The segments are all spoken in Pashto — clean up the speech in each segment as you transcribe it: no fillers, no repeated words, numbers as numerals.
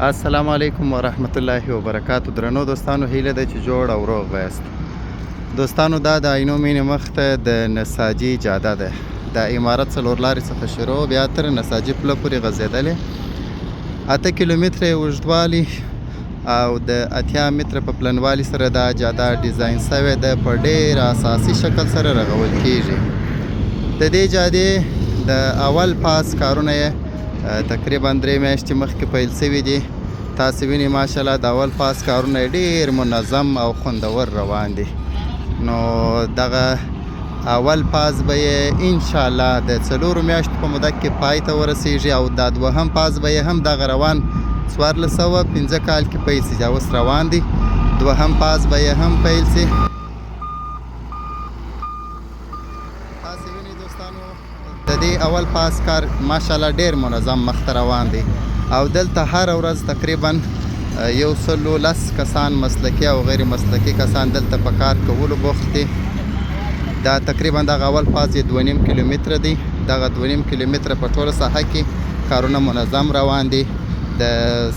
السلام علیکم ورحمت الله وبرکاتو. درنو دوستانو، هیله ده چې جوړ او روغ یاست. دوستانو، دا د عینو مینې مخ ته د نساجي جاده ده. د امارت څلور لارې څخه شروع بیا تر نساجي پله پورې غځېدلې. 8 کیلومتره یې اوږدوالی او د 80 متره په پلنوالي سره دا جاده ډیزاین سوې ده. په ډېر اساسي شکل سره رغول کیږي. د دې جادې د اول پاس کارونه یې تقریبا 3 میاشتې مخکې پیل سوي دي. تاسې وینئ ماشاءالله د اول پاس کارونه یې ډېر منظم او خوندور روان دي. نو دغه اول پاس به یې انشاءالله د 4 میاشتو په موده کې پای ته ورسیږي او دا دوهم پاس به یې هم دغه روان 1405 کال کې پیل سي. اوس روان دي. دوهم پاس به یې هم پیل سي. تاسې وینئ دوستانو د دې اول پاس کار ماشاءالله ډېر منظم مخته روان دی او دلته هر ورځ تقریبا 110 کسان مسلکي او غیر مسلکي کسان دلته په کار کولو بوخت دي. دا تقریبا دغه اول پاس یې 2.5 کیلومتره دی. دغه 2.5 کیلومتره په ټوله ساحه کې کارونه منظم روان دي. د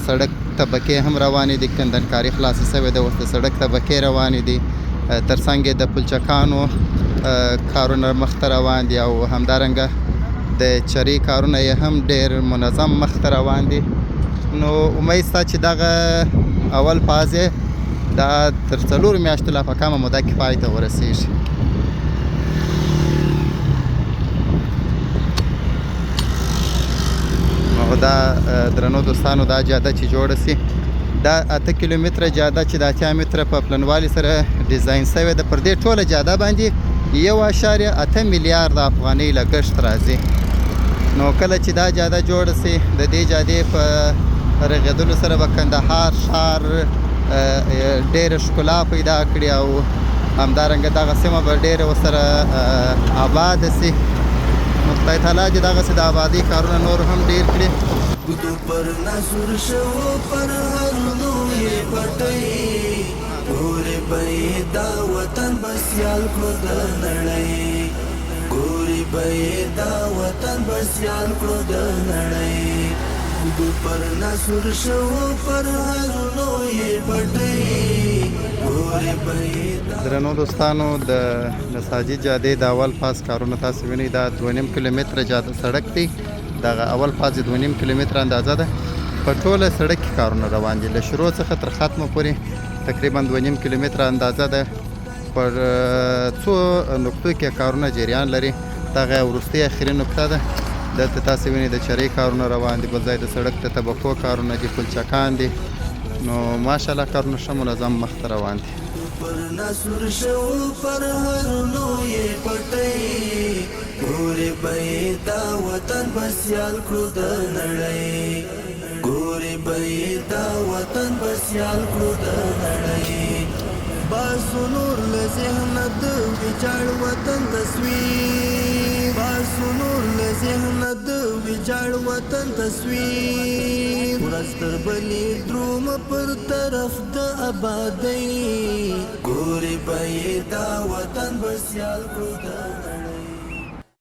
سړک طبقې هم روانې دي. کندنکاري خلاصه سوې ده. اوس د سړک طبقې روانې دي. ترڅنګ یې د پلچکانو کارونه مخته روان دي او همدارنګه د چرې کارونه یې هم ډېر منظم مخته روان دي. نو امید سته چې دغه اول پاس یې دا تر 4 میاشتو لا په کمه موده کې پای ته ورسیږي. نو دا درنو دوستانو دا جاده چې جوړه سي دا 8 کیلومتره جاده چې د 80 متره په پلنوالي سره ډیزاین سوې ده. پر دې ټوله جاده باندې 1.8 میلیارد افغانۍ لګښت راځي. نو کله چې دا جاده جوړه سي د دې جادې په رغېدلو سره به کندهار ښار ډېره ښکلا پیدا کړي او همدارنګه دغه سیمه به ډېره ورسره آباده سي. نو خدای تعالی دې دغسې د آبادۍ کارونه نور هم ډېر کړي. ګدو پر ناسور شو پر هر لوی پټي ګورې به دا وطن بسیال کړو د نړۍ. ګورې به دا وطن بسیال کړو د نړۍ. ګدو پر ناسور شو پر هر لوی پټي ګورې به. درنو دوستانو، د نساجي جادې د اول پاس کارونه تاسې وینئ. دا 2.5 کیلومتره جاده سړک دی. دغه اول پاس 2.5 کیلومتره اندازه ده. په ټوله سړک کې کارونه روان دي. له شروع څخه تر ختمه پورې تقریبا 2.5 کیلومتره اندازه ده. پر څو نقطو کې کارونه جریان لري. دغه وروستۍ اخري نقطه ده. دلته تاسې وینئ د چرې کارونه روان دي. بل ځای د سړک د طبقو کارونه دي. پلچکان دي. نو ماشاءالله کارونه ښه منظم مخته روان دي. پر ناسور شو پر هر لوی پټي ګورې به دا وطن بسیال کړو د نړۍ. ګورې به دا وطن بسیال کړو د نړۍ. باسو نور له ذهنه د ویجاړ وطن تصویر. باسو نور له ذهنه د ویجاړ وطن تصویر. ورځ تر بلې درومه پر طرف د آبادۍ. ګورې به دا وطن بسیال کړو د نړۍ.